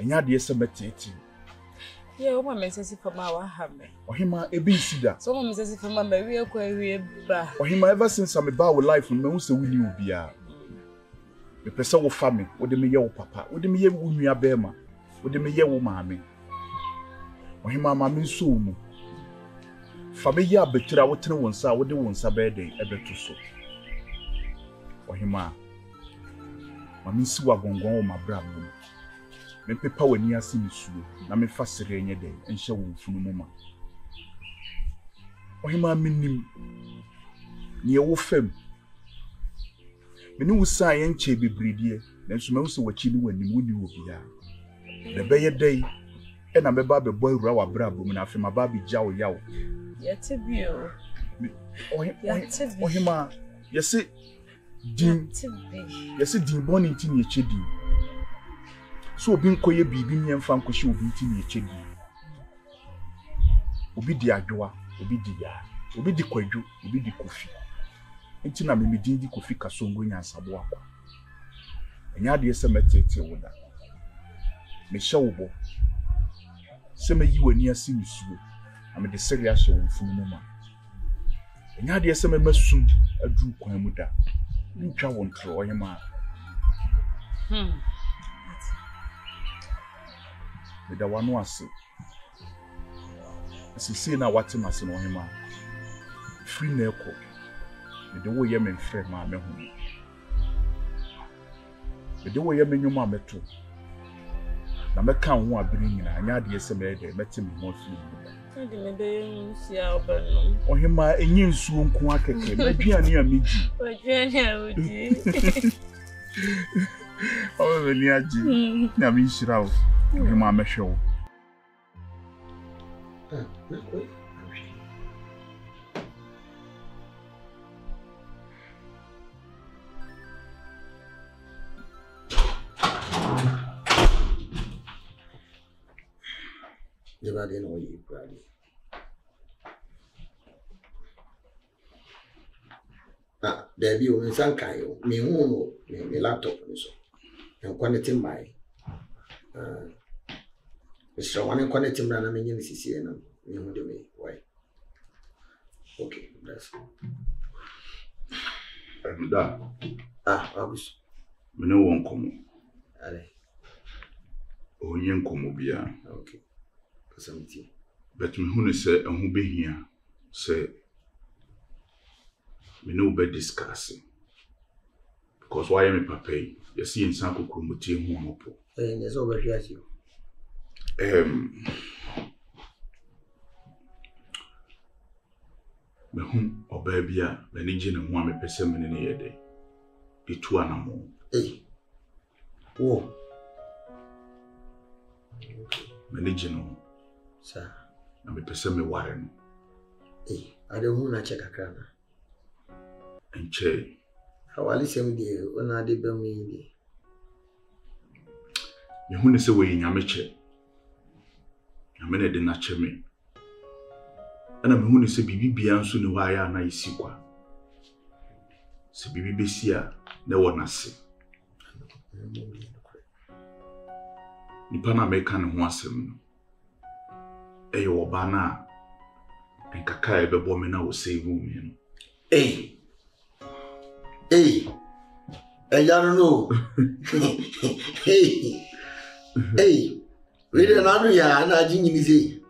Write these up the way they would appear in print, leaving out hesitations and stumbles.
enya de esemetieti yeah o ma mesesi fama wa ha me ohima ebe isida so mo mesesi fama me wie kwa wie ba ohima ever since I'm about with life me hu se wuni obia me pese wo fa me wo de me ye wo papa wo de me ye wo nua bema wo de me ye wo maame ohima maame nso mu fa me ye abetira wo tene wonsa wo de wonsa be de ebeto so ohima maame si wa gongon wo mabra mu me pepa wani ase ni suo na me fa sere enye de enhye wo mfunu mu ma ohima minim ni wo fam meni wo sa ye nche bebredie nanso me wo se wachi ni wani mu ni obia de beye dei e na me ba be boy wura wa bra bom na afema ba bi jawo yawo yete bio ohima yesi din boni nti ni echedi so obi nkoye bibi nyemfa nkohye obi nti ni echedi obi di adwoa obi di ya obi di kwadwo obi di kofi nti na memedin di kofi kasongo nyansabo akwa enya de ese metete woda me hye wo bo se me yi wani ase nsuo na me de sere ahye wo mfunu mu ma enya de ese me masum adu kwan mu da ntwa wo ntro oyema me da wano ase sisi na wate mase no oyema free na eko me de wo ye me mfre ma me hu me de wo ye me nyoma meto na meka ho abiri nyina anya de ese me de meti me ho fi ndi me be nsia obano ohima enyi nsuo nko akeke maduane a meji maduane a odi o be ni aji na mi shira o ohima mehwe o Never did know you, Bradley. There be only some kind of me, me laptop, so and quantity my Mr. One and quantity man, I mean, you see, and you know, me, why? Okay, that's that. I was. Me no won komo. Allez. Onye komo bia. Okay. Something. But me hu ne se ehun behia se me no be discuss because why me papa you see insan kokoro mutie hu opo There's over here you. Me hu oba bia me ne gine hu a me pese me ne ye de itu anamo Oh. me ne gine Sir. na me pese me ware no I don't want to check a crana. enche How I listen dear when I did me. me hu ne se we nyame che nyame ne de na che me ana me hu ne se bibibia nso ne wa ya na isikwa se bibi besia na wona se nipa na me kan ho asem no eyo oba na enkaka ebebo me na wo save me no I don't know. Hey, we don't know ya na jinyi mi say.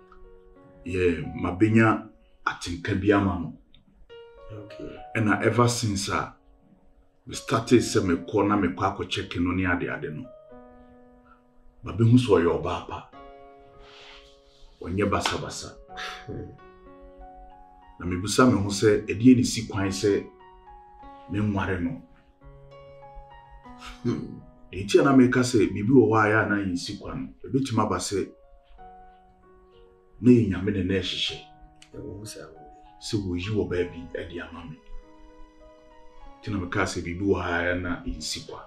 Yeah, mabenya atinka biama no. Okay. And ever since we started se me ko na me kwa ko check no ni ade no. Babe hu so yo ba pa. Onye basa. Na me busa me hu se edie ni si kwan se me nware no. Eti na me ka se bibi wo wa ya na yin si kwan. Ebetima ba se na nyame ne na ehihye. Se wo yi wo ba bi e dia ma me. Tina me ka se bibi wo ha ya na yin si kwa.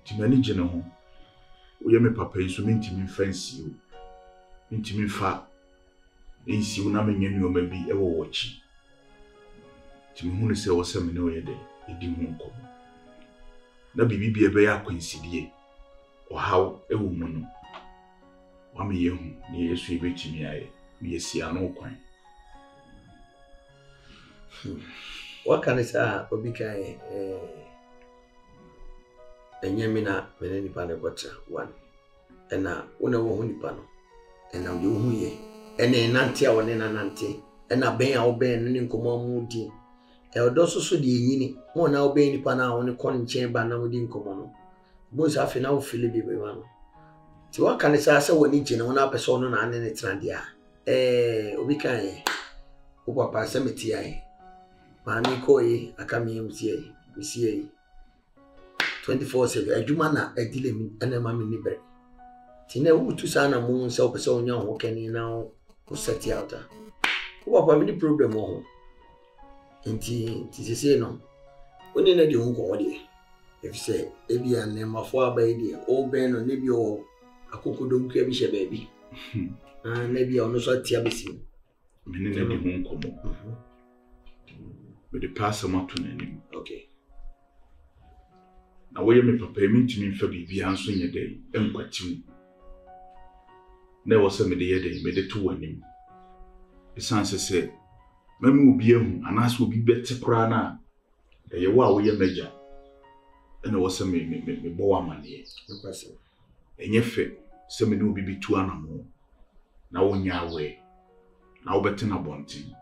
Timani jene ho. Oye me papa yi so mentimi fancy o. Mentimi fa ensi wo na menye nuoma bi e wo wochi. Timi hu ne se wo se me ne oyede edi hu nko. Na bibi bi ebe ya kwansidie. how a woman. One young, near sweet me, I be a see no coin. What can I say? Obikai, and Yamina, Menani Panabota, one. And now, one of Honipano, and now you who ye, and a nanty or an nanty, and a bay or bay and in common moody. Eldoso so the yini, one now bay in Pana on a corn chamber now within common. Both half an hour Philippi one. So what can I say when each and one person and any trandia? Obikai, Opa Cemetery. Mami koi akami msie msie 24/7 adwuma edile mi ena mami ni bre tine wutu sana mu nse opese onya ho kani na o set out wo papa mi ni problem ho nti sese no oni na di ho ko de if say ebi an ma fo abai de o ben no ne bi o akokodom ku abi she baabi na bi o no so tia besi mi ni na di ho ko but the pastor ma to nanim. Okay. Na we me papa mi ntimi mfa bibia nso nye dey enkwatimu. Na wo se me de ye dey me de to wanim. Esanse se mama obi ehu anaso obi bete kra na ye wo a wo ye meja. Na wo se me bo wa mane. Nkwase. Enye fe se me no obi bitu anamo. Na wo nya we. Na wo bete na bontin.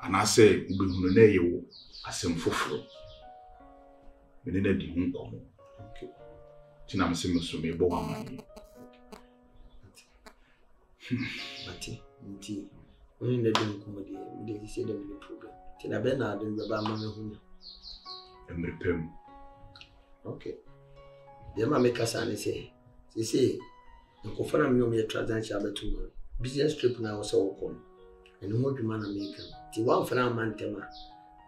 Anase ubehunu na yewo asem foforo mene na di hu komo okay tina me se meso me bo amani Mati nti oni na di komo de se de me problem tina be na de be ba ma me hu emrepem okay de ma me kasa ne se nkofana me no me transaction abetu business trip na wo se wo komo eno ho dwuma na make ti wan fana mantema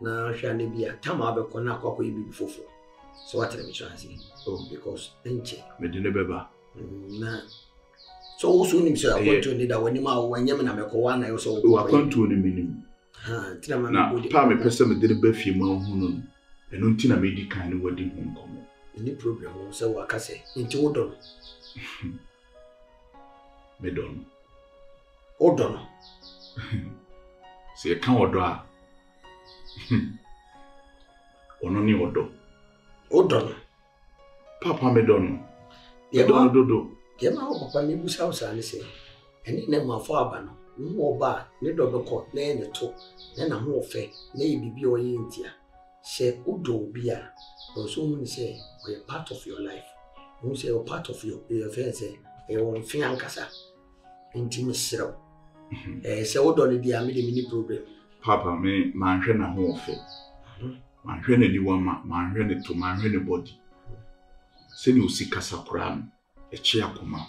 na hwa ne bia tama abekọ na akọ ibi fofo so what let me try say because enche me de ne beba na so wo so nim say akọnto ni da wani ma wanyam na mekọ wa na yo so wo akọnto ni minim ha tina ma me bodi pa me pese me de ba fie ma hu no eno ntina me di kan ni wadi hu nkomo any problem wo say wa kase nti wo don me don o don se kan odo a ono ni odo papa me don dodo ye ma ho papa me busa usa ne se eni ne ma fo aba no mo ba ne do be ko na ne to na ho ofe na e bibi o ye ntia she udo bi a so mu ni say we part of your life mu say part of your friends e won fi ankasa nti misiro se wodo ne dia me de mini problem papa me manhwe na ho ofe manhwe na niwa manhwe ne to manhwe ne body se ni osikasa kura no e chi akoma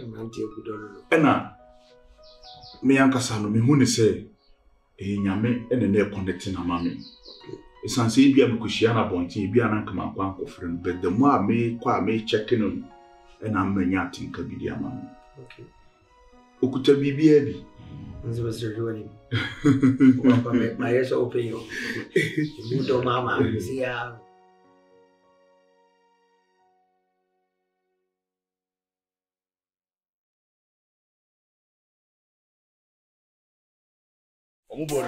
manti ekudo ena me ankasa no me hu ne se nyame ene na connect na mame esanse ibi abukushia na bonti ibi anankama kwa nkofre no but the more me kwa me check no ena manya atinka bi dia mame okay okuta bibia bi nzo sirwani papa me mayeso opeyo mudo mama sia Omubono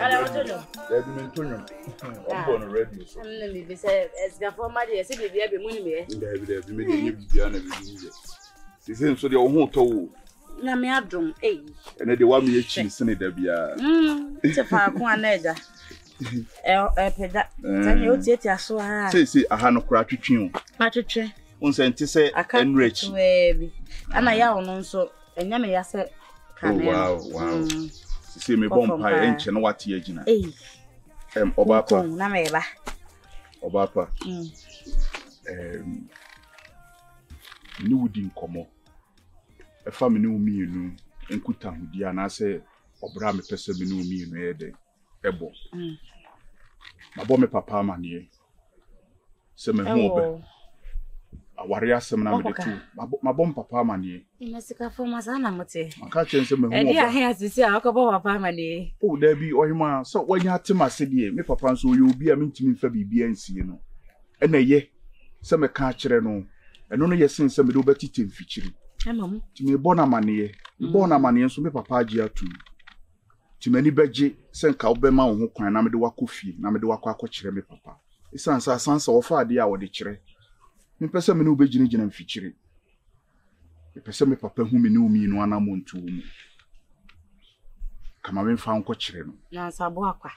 radio so. Nle bi se esga forma de se bibia be muni me. David me de bibia na bi ni. Sisi nso de wo ho to wo. Na me adom ene de wa me echi sene da bia. Te fa ko anaja. Peda. Tanya otieti aso ha. Sei aha no kura twetwe o. Atwetwe. Unsente se enrich. Webi. Ana ya ono nso enya me ya se kanel. Wow. See me bompa enche no wate agina. Obapa. Na meba. Obapa. Ni wudi nkomo. E fa me ni umienu enkuta hudi ana se obra me pese me ni umienu ede ebo. Mabo me papa manie. Se me hu obe. Awari asem na me de tu. Mabo me papa manie. Ina sika forma sana mote. Maka chense me hu obe. Edi ahe asisi a akobo papa manie. O da bi ohima so wanya atema sedie me papa nso ye obi a mentimi mfa bibia nsie no. E na ye se me ka kire no eno no yesen se me do betite mfikyiri Emam. ti me bo na mane nso me papa agi atum ti mani beje se nka obema wo ho kwan na me de wakofie na me de akɔkyere me papa isansa sansa wo fa ade a wo de kyere me pese me no begina mfikyiri me pese me papa hu me ne umi no anamontu mu kama me fa nkɔkyere no Na sabo akwa.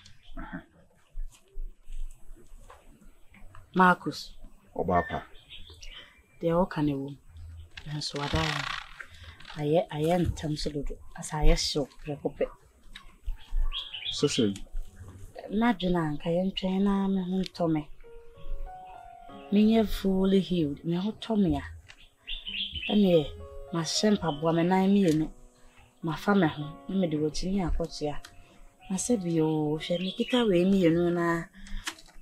Marcus. Obapa. They all can ewu. And so I am tamsudo as I so precope. So say Madrina can train me Tommy. Me fully healed, me ho Tommy. And ye, my semper woman I mean, my family home, me do what you near Cotia. I said, you shall make it away me, you know, na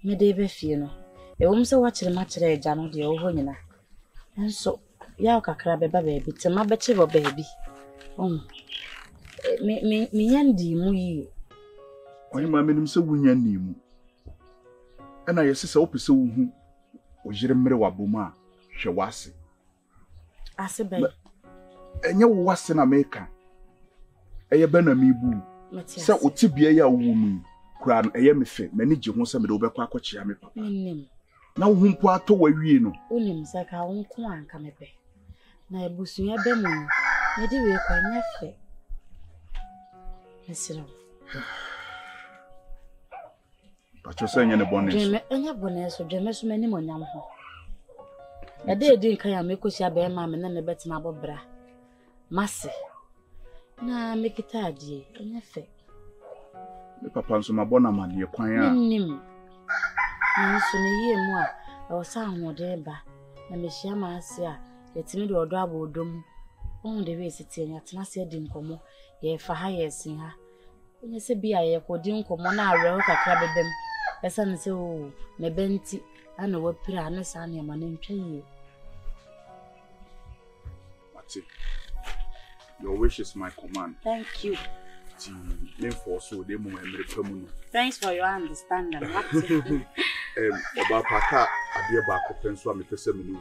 me de befiano. A woman so watch the match today, Jano, the old woman. And so, Yauka crab a baby, to my betcha baby. Me yandi mui. Only my men so win mu. And I say, opposite who was Jeremy Wabuma, she was. I said, baby, and you was in America. A benami boo. So, Utibia ya woman, crown a yemife, manage won't send me over Quacochia, me papa. Now, whom Quato were you know? Unim Saka won't come come a na ebusu ya be mu me di we kwa nyafe mesiro Pacho senya ne bonus me enya bonus dweme so mani monyam ho e de edi nkan ya mekosia be ma me na me betina abobra mase na mekita adie nyafe me papa nso mabona mane kwan a nim nso ne yie mu a o sa ahode ba na mehia ma ase a yetimi de odo abodom on de we siti enya tena se di nkomo ye fa ha ye sin ha onye se bia ye kodi nkomo na awe ho kakra bebem esa ne se o me benti ana wa pira na sa na ma na ntwaye. Mati, your wish is my command. Thank you. Thanks for your understanding. About Paka, I dear back of Penso, I'm a person.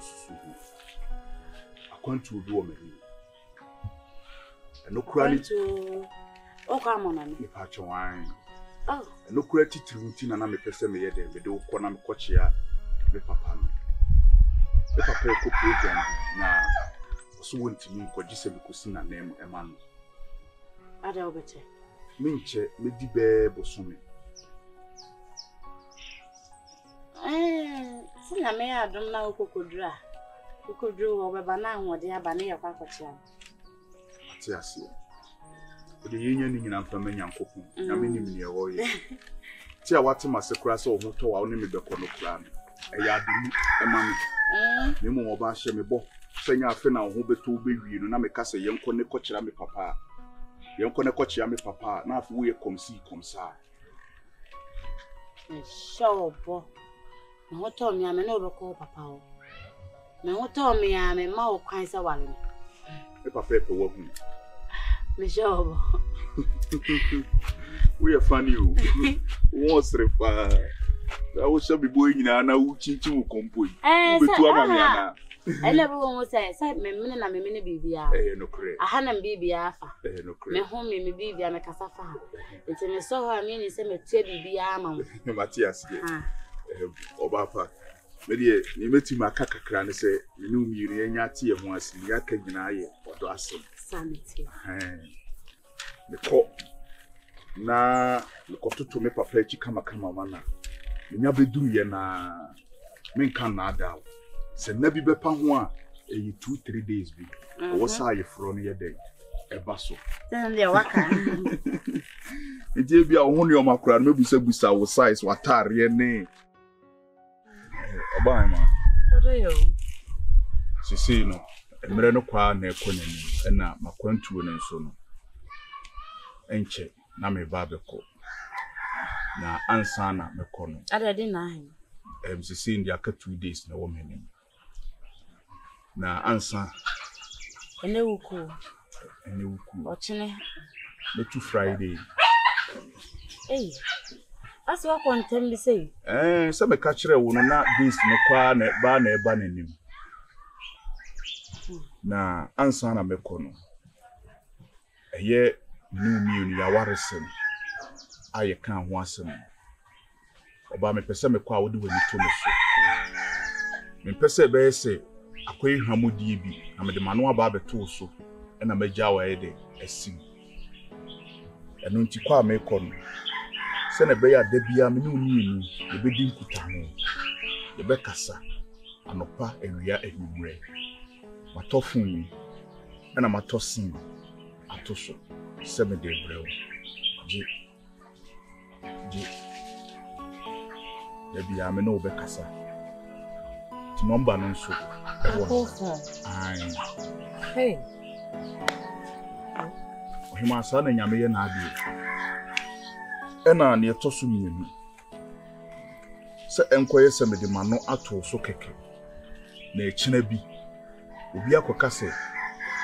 I can't do a man. And no credit to come on, departure wine. Oh, and no credit to routine, and I'm a person. The do Conam Cochia, the papa. The papa could put them now. So went to me, Codicem Cusina name a man. Adalbete. Minche, Medibe Bosumi. Sina me I don't know who could draw. Who could draw over banana or the Abania Pacocha. Tiasi. The union in Amphamian and cooking, I mean, in your way. Tia what must a crass or motor, I'll name the corner clan. A yard, a mammy. Nemo of us, me bo. Saying I fena who be too big, you know, make us a young corner coach, me papa. Young corner coach, me papa, now if we come see, come sir. Sure, boy. No told me I'm an overcall papa. No told me I'm a more kinds of one. A papa working. Michelle, we are funny. What's the fire? I will shall be boy in an ouchie to compose. I never want to say, said me, and I'm a mini baby. No credit. I had a baby alpha. No credit. Me home, me baby, and a casafa. It's in a so I mean, it's a baby arm. Matthias, Obapa. Maybe you met him a cacacran say, you knew me, and yati and once in Yakagina or Dawson. Sanity. The court. Na the court to me papa chikama mana. You never do ye na. Men can not doubt. Se nabi bepa ho a 2-3 days bi wo sa ye fro no ye den e ba so then dey waka e bia wo ne o makura no busa wo size watare ne oba ma odo yo sisi no emre no kwa na ekonani e na makwantuo ne nso no enche na me ba beko na ansa na meko no adade na hin sisi ndi aka 2 days na wo menim na ansa ene wuku ochine the 2 Friday as what contem be say se me ka kire wo no na days no kwa na ba na eba nanim Na ansa na mekɔ no. Ɛyɛ mienu ya waresem. Aye kan ho asem. Oba me pese me kwa wo de wani to me so. Me pese be se akoyi hwamodie bi na me de mano aba abeto so e na magya wa de asim. Eno nti kwa me kɔ no. Se na be ya da bia me ne mienu e be di nkuta ho. E be kasa anopa ewia ehumre. Matofun ni e na matosin atoso se me de brɛw. Je Debi ya me no be kasa. Ti number no so. Ai. Hey. Ohima sa na nyame ye na ade. Ena ne etoso mienu. Se enkoye se me de ma no ato so keke. Na echina bi. Obi akoka se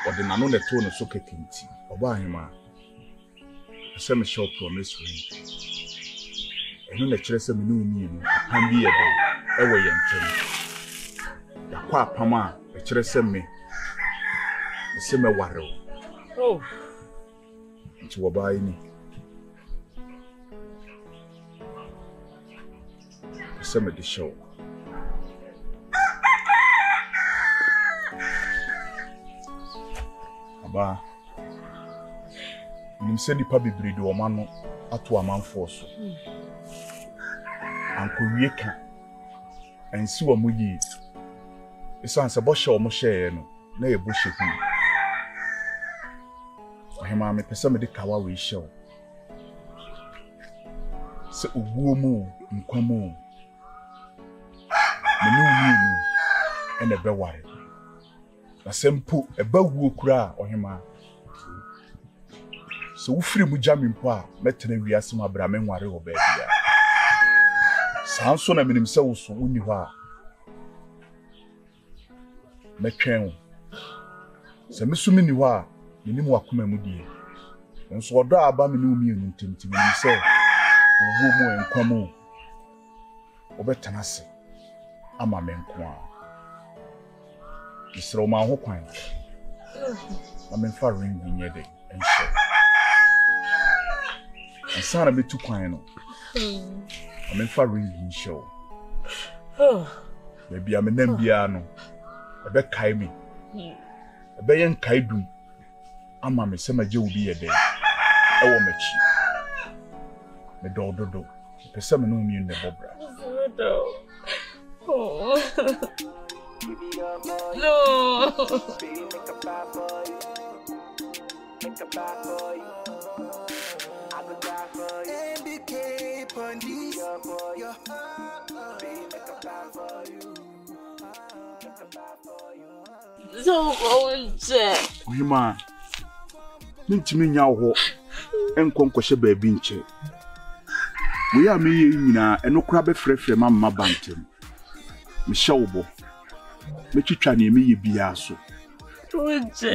ode na no neto no so keke nti. Oba ahima. Se me show promise ring. Eno na kire se me no mienu apam bi ye do ewo ye ntwem yakwa apam a kire se me ware oh nti wo ba ni se me de show aba nim se nipa bibiri de o ma no ato amanfo so ankowie ka ensi wa muyi esan se bo hye o mo hye no na ye bo hye hu ahema me pese me de kawa we hye o se oguo mu nkwamu me no wi mu ene be ware na sempo e ba wuo kura ohema se wo firi mu jami mpo a metena wiase ma bra me nware wo ba bia sanso na minim se wo so woni ho a metwen se mesumi ni ho a minim wakoma mu die nso odo aba me ne omienu ntemtim minim se owo mu enkwamu obetana se ama me nko a isro ma ho kwan ma me fa ring nye de enso asana betu kwan no I'm for ringing show. Maybe I'm an Embiano. A beck kai me. A bayan kaidum. I'm a Messama Joe be a day. I want me cheap. The door do. The summer no me in the bobra. Ohima ntimi nya wo enkonkɔhye baabi nche we ya meye nyina enokura be frefre mamma bantem me hyewbo me twitwa ne meye bia so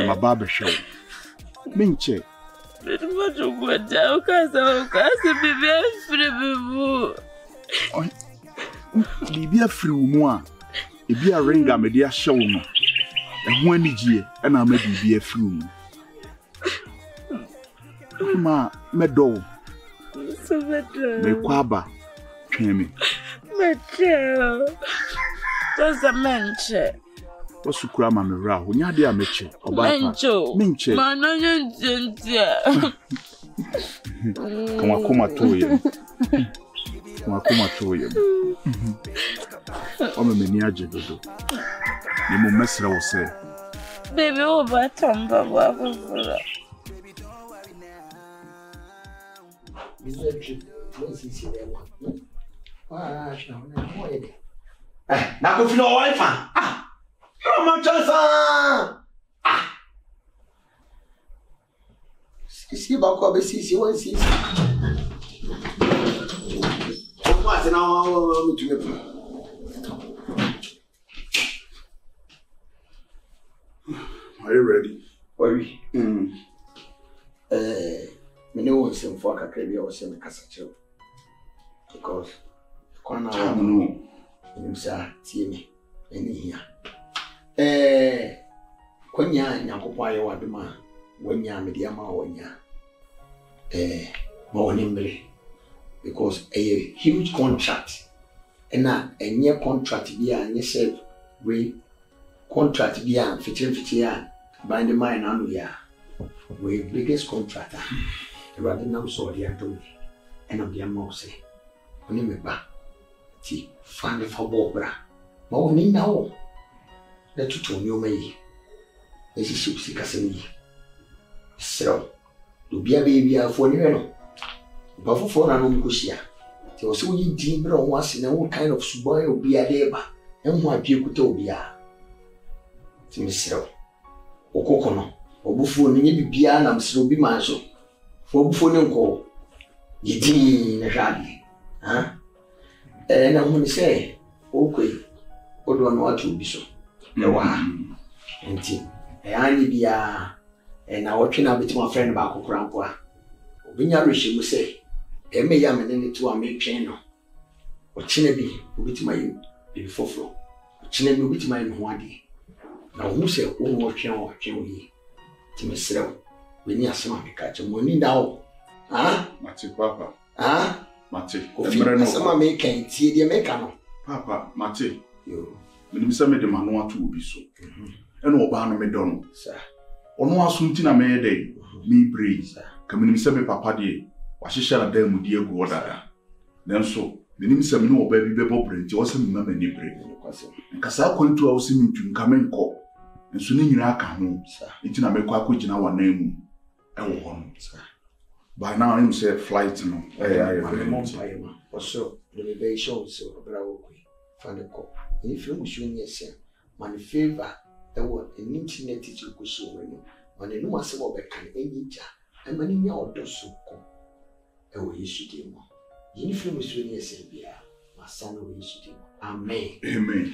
ma ba be hyew me nche But what do you be free? Libia free mu a ebia ringa me de ahyew no eho anigye na ma bibia free mu ma medo So better. me kwaba twen me Just a menche. Wasukura ma me ra ho nya de a meche oba pa menche Mana nyentia. Kama toye Ome meni aje dodo. Ni mo mesra wo se. Baby, o ba tamba wa fufura. Na ko fino wife yo ma chansa si ba ko be si won si what now me to Are you ready? Worry. Me no want some for kakra bi o se me kasa chew. Because kwana no. Nim sa tie me eni hia. Konya Nyankopɔn ayɛ wadoma wanya media ma wanya ma onimbre because a huge contract and a near contract be a nye say we contract be a feature by the mine anu ya we biggest contractor rather now so they are doing and of their mouse onimba ti fan for bobra ma oni now the tutu ni o mai esi shipsi kasemi so do bia baby afo ni no ba fofo na no mkosia ti o se wo yi din bra ho ase na wo kind of suboy obi ade ba enhu apie kuta obi a ti misro okoko no obufu ni nye bibia na misro bi manso fo obufu ni nko yidin na hwade na hu ni se okoi odo no atu obi so e wa enti ani bia na wotwe na beti my friend ba kokora mpo a obinya rehye mu se eme ya menene to a metwen no ochine bi obeti mai bi foforo ochine bi obeti mai ho ade na wo se wo mo twen wo yi ti mesrew we ni asema meka che mo ni dawo mate papa mate emre no asema meka tie de meka no papa mate yo menim se me de mano ato obi so eno oba no me do no sa ono asumti na me dey me praise kamini se me papa de wa hyehyɛ na dan mu die gu odada nanso menim se me no oba bi bebo brenti wo se me mama ni bre nkasa kwantu a wo se mintu nkame nkɔ nso ne nyina aka ho nti na me kwa akogina wanan mu ɛwɔ hɔ no by now I'm say flight no also the be show so bra wo kwi fa ne kɔ if you show me say man favor an internet teacher ko show me on no ma se wo be kan enija e mani nya odo so ko e wo yesu de mo yin fi mo so ni ese bia ma sa no yesu de mo amen amen